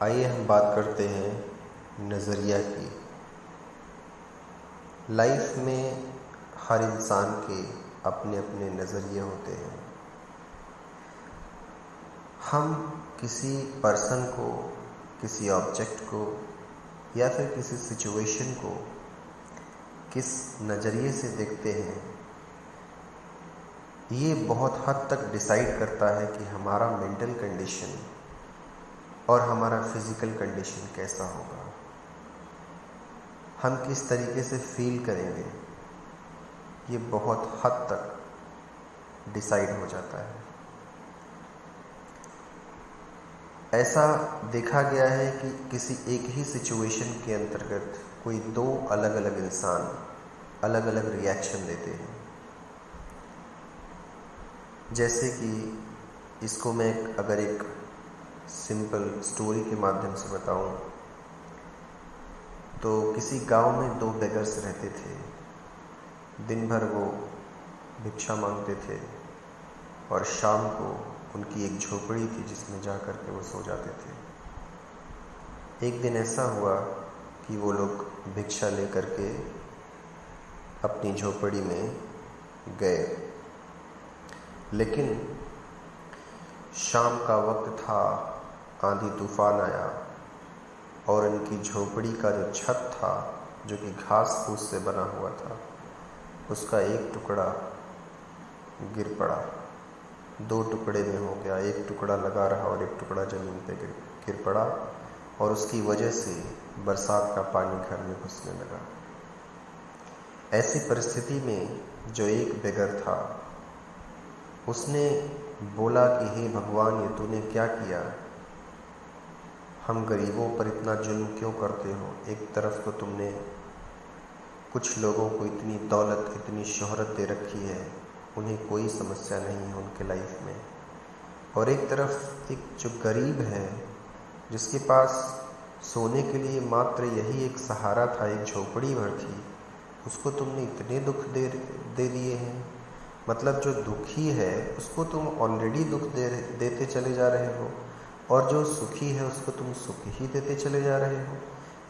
आइए हम बात करते हैं नज़रिया की। लाइफ में हर इंसान के अपने अपने नज़रिए होते हैं। हम किसी पर्सन को, किसी ऑब्जेक्ट को या फिर किसी सिचुएशन को किस नज़रिए से देखते हैं, ये बहुत हद तक डिसाइड करता है कि हमारा मेंटल कंडीशन और हमारा फिज़िकल कंडीशन कैसा होगा, हम किस तरीके से फील करेंगे, ये बहुत हद तक डिसाइड हो जाता है। ऐसा देखा गया है कि किसी एक ही सिचुएशन के अंतर्गत कोई दो अलग अलग इंसान अलग अलग रिएक्शन देते हैं। जैसे कि इसको मैं अगर एक सिंपल स्टोरी के माध्यम से बताऊं, तो किसी गांव में दो बेगर्स रहते थे। दिन भर वो भिक्षा मांगते थे और शाम को उनकी एक झोपड़ी थी जिसमें जा कर के वो सो जाते थे। एक दिन ऐसा हुआ कि वो लोग भिक्षा लेकर के अपनी झोपड़ी में गए, लेकिन शाम का वक्त था, आंधी तूफान आया और उनकी झोपड़ी का जो छत था, जो कि घास फूस से बना हुआ था, उसका एक टुकड़ा गिर पड़ा। दो टुकड़े में हो गया, एक टुकड़ा लगा रहा और एक टुकड़ा ज़मीन पे गिर पड़ा और उसकी वजह से बरसात का पानी घर में घुसने लगा। ऐसी परिस्थिति में जो एक बेगर था, उसने बोला कि हे भगवान, ये तूने क्या किया? हम गरीबों पर इतना जुल्म क्यों करते हो? एक तरफ तो तुमने कुछ लोगों को इतनी दौलत, इतनी शोहरत दे रखी है, उन्हें कोई समस्या नहीं है उनके लाइफ में, और एक तरफ एक जो गरीब है, जिसके पास सोने के लिए मात्र यही एक सहारा था, एक झोपड़ी भर थी, उसको तुमने इतने दुख दे दिए हैं। मतलब जो दुखी है उसको तुम ऑलरेडी दुख देते चले जा रहे हो, और जो सुखी है उसको तुम सुख ही देते चले जा रहे हो।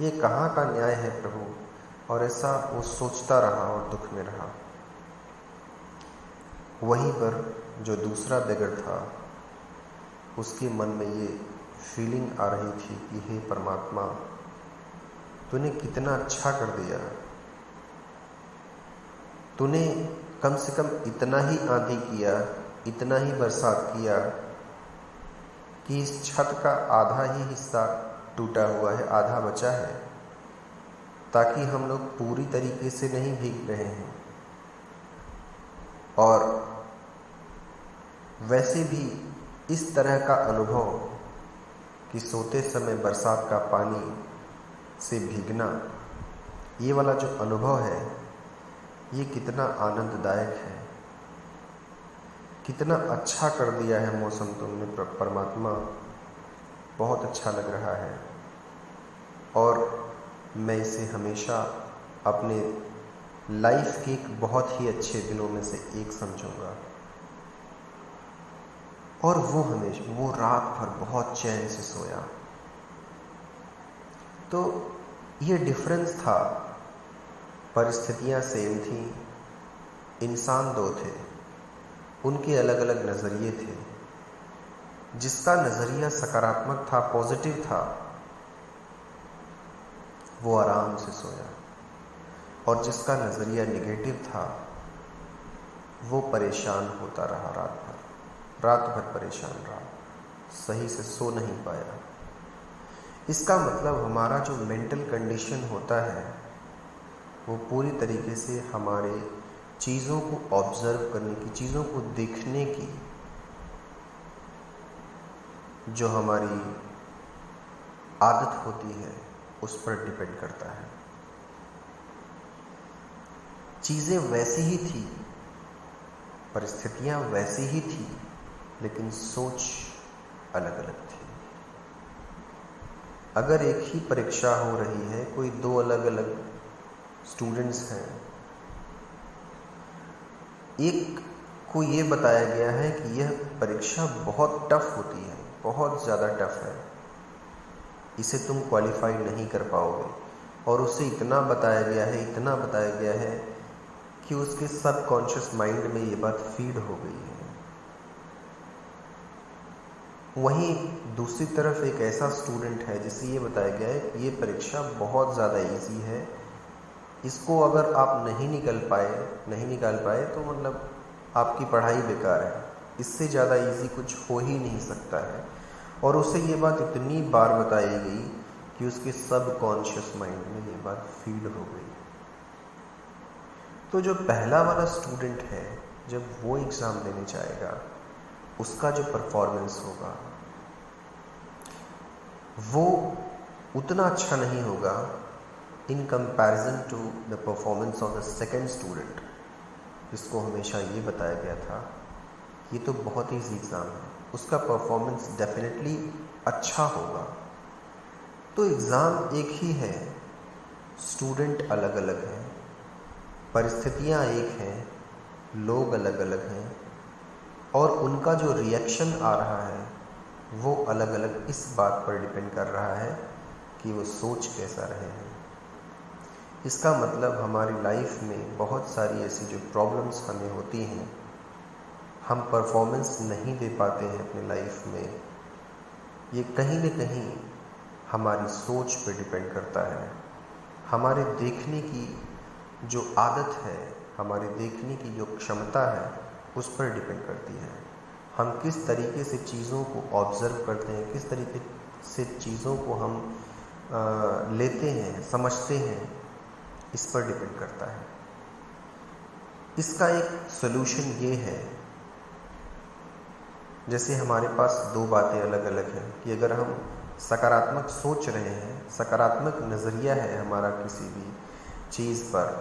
ये कहाँ का न्याय है प्रभु? और ऐसा वो सोचता रहा और दुख में रहा। वहीं पर जो दूसरा बेगर था, उसके मन में ये फीलिंग आ रही थी कि हे परमात्मा, तूने कितना अच्छा कर दिया। तूने कम से कम इतना ही आंधी किया, इतना ही बरसात किया कि इस छत का आधा ही हिस्सा टूटा हुआ है, आधा बचा है, ताकि हम लोग पूरी तरीके से नहीं भीग रहे हैं। और वैसे भी इस तरह का अनुभव कि सोते समय बरसात का पानी से भीगना, ये वाला जो अनुभव है, ये कितना आनंददायक है। कितना अच्छा कर दिया है मौसम तुमने परमात्मा, बहुत अच्छा लग रहा है। और मैं इसे हमेशा अपने लाइफ के एक बहुत ही अच्छे दिनों में से एक समझूंगा। और वो रात भर बहुत चैन से सोया। तो ये डिफरेंस था, परिस्थितियां सेम थी, इंसान दो थे, उनके अलग अलग नज़रिए थे। जिसका नज़रिया सकारात्मक था, पॉजिटिव था, वो आराम से सोया, और जिसका नज़रिया नेगेटिव था, वो परेशान होता रहा। रात भर परेशान रहा, सही से सो नहीं पाया। इसका मतलब हमारा जो मेंटल कंडीशन होता है, वो पूरी तरीके से हमारे चीज़ों को ऑब्जर्व करने की, चीज़ों को देखने की, जो हमारी आदत होती है, उस पर डिपेंड करता है। चीज़ें वैसी ही थी, परिस्थितियां वैसी ही थी, लेकिन सोच अलग अलग थी। अगर एक ही परीक्षा हो रही है, कोई दो अलग अलग स्टूडेंट्स हैं, एक को ये बताया गया है कि यह परीक्षा बहुत टफ होती है, बहुत ज़्यादा टफ है, इसे तुम क्वालिफाई नहीं कर पाओगे। और उसे इतना बताया गया है कि उसके सबकॉन्शियस माइंड में ये बात फीड हो गई है। वहीं दूसरी तरफ एक ऐसा स्टूडेंट है जिसे ये बताया गया है कि ये परीक्षा बहुत ज़्यादा इजी है, इसको अगर आप नहीं निकाल पाए तो मतलब आपकी पढ़ाई बेकार है, इससे ज़्यादा इजी कुछ हो ही नहीं सकता है। और उसे ये बात इतनी बार बताई गई कि उसके सबकॉन्शियस माइंड में ये बात फीड हो गई। तो जो पहला वाला स्टूडेंट है, जब वो एग्ज़ाम देने जाएगा, उसका जो परफॉर्मेंस होगा वो उतना अच्छा नहीं होगा in comparison to the performance of the second student, जिसको हमेशा ये बताया गया था ये तो बहुत ही ईजी एग्ज़ाम है, उसका परफॉर्मेंस डेफिनेटली अच्छा होगा। तो एग्ज़ाम एक ही है, स्टूडेंट अलग अलग हैं, परिस्थितियाँ एक हैं, लोग अलग अलग हैं, और उनका जो रिएक्शन आ रहा है वो अलग अलग इस बात पर डिपेंड कर रहा है कि वो सोच कैसा रहे हैं। इसका मतलब हमारी लाइफ में बहुत सारी ऐसी जो प्रॉब्लम्स हमें होती हैं, हम परफॉर्मेंस नहीं दे पाते हैं अपनी लाइफ में, ये कहीं न कहीं हमारी सोच पे डिपेंड करता है। हमारे देखने की जो आदत है, हमारे देखने की जो क्षमता है, उस पर डिपेंड करती है। हम किस तरीके से चीज़ों को ऑब्ज़र्व करते हैं, किस तरीके से चीज़ों को हम लेते हैं, समझते हैं, इस पर डिपेंड करता है। इसका एक सॉल्यूशन ये है, जैसे हमारे पास दो बातें अलग अलग हैं कि अगर हम सकारात्मक सोच रहे हैं, सकारात्मक नज़रिया है हमारा किसी भी चीज़ पर,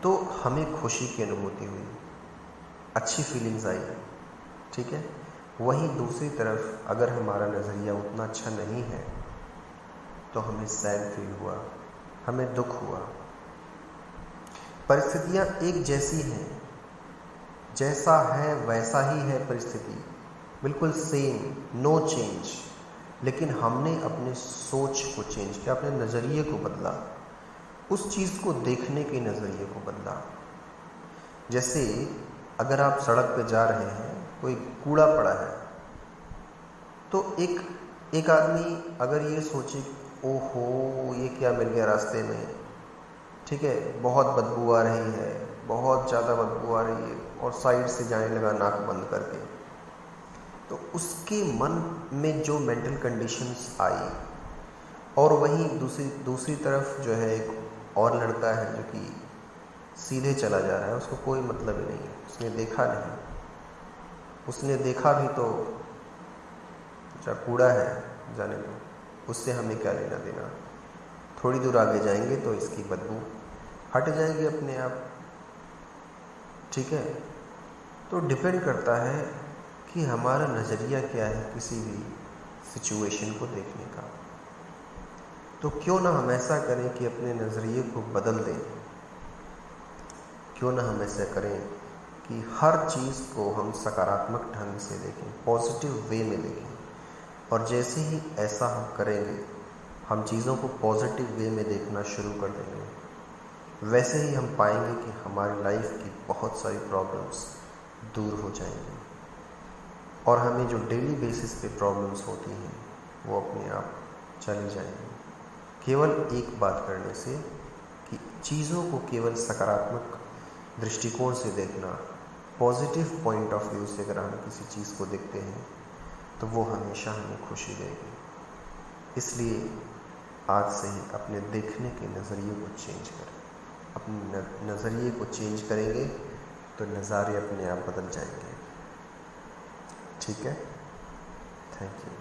तो हमें खुशी की अनुभूति हुई, अच्छी फीलिंग्स आई, ठीक है। वहीं दूसरी तरफ अगर हमारा नज़रिया उतना अच्छा नहीं है तो हमें सैड फील हुआ, हमें दुख हुआ। परिस्थितियाँ एक जैसी हैं, जैसा है वैसा ही है परिस्थिति, बिल्कुल सेम, नो चेंज, लेकिन हमने अपने सोच को चेंज किया, अपने नज़रिए को बदला, उस चीज़ को देखने के नज़रिए को बदला। जैसे अगर आप सड़क पे जा रहे हैं, कोई कूड़ा पड़ा है, तो एक आदमी अगर ये सोचे ओहो ये क्या मिल गया रास्ते में, ठीक है, बहुत बदबू आ रही है, बहुत ज़्यादा बदबू आ रही है, और साइड से जाने लगा नाक बंद करके, तो उसके मन में जो मेंटल कंडीशंस आई, और वहीं दूसरी तरफ जो है एक और लड़का है जो कि सीधे चला जा रहा है, उसको कोई मतलब ही नहीं है, उसने देखा नहीं, उसने देखा भी तो जब कूड़ा है जाने दो, उससे हमें क्या लेना देना, थोड़ी दूर आगे जाएंगे तो इसकी बदबू हट जाएगी अपने आप, ठीक है। तो डिपेंड करता है कि हमारा नज़रिया क्या है किसी भी सिचुएशन को देखने का। तो क्यों ना हम ऐसा करें कि अपने नज़रिए को बदल दें, क्यों ना हम ऐसा करें कि हर चीज़ को हम सकारात्मक ढंग से देखें, पॉजिटिव वे में देखें, और जैसे ही ऐसा हम करेंगे, हम चीज़ों को पॉजिटिव वे में देखना शुरू कर देंगे, वैसे ही हम पाएंगे कि हमारी लाइफ की बहुत सारी प्रॉब्लम्स दूर हो जाएंगी, और हमें जो डेली बेसिस पे प्रॉब्लम्स होती हैं वो अपने आप चली जाएंगी, केवल एक बात करने से कि चीज़ों को केवल सकारात्मक दृष्टिकोण से देखना, पॉजिटिव पॉइंट ऑफ व्यू से अगर हम किसी चीज़ को देखते हैं तो वो हमेशा हमें खुशी देगी। इसलिए आज से ही अपने देखने के नज़रिए को चेंज करें। अपने नज़रिए को चेंज करेंगे तो नज़ारे अपने आप बदल जाएंगे। ठीक है, थैंक यू।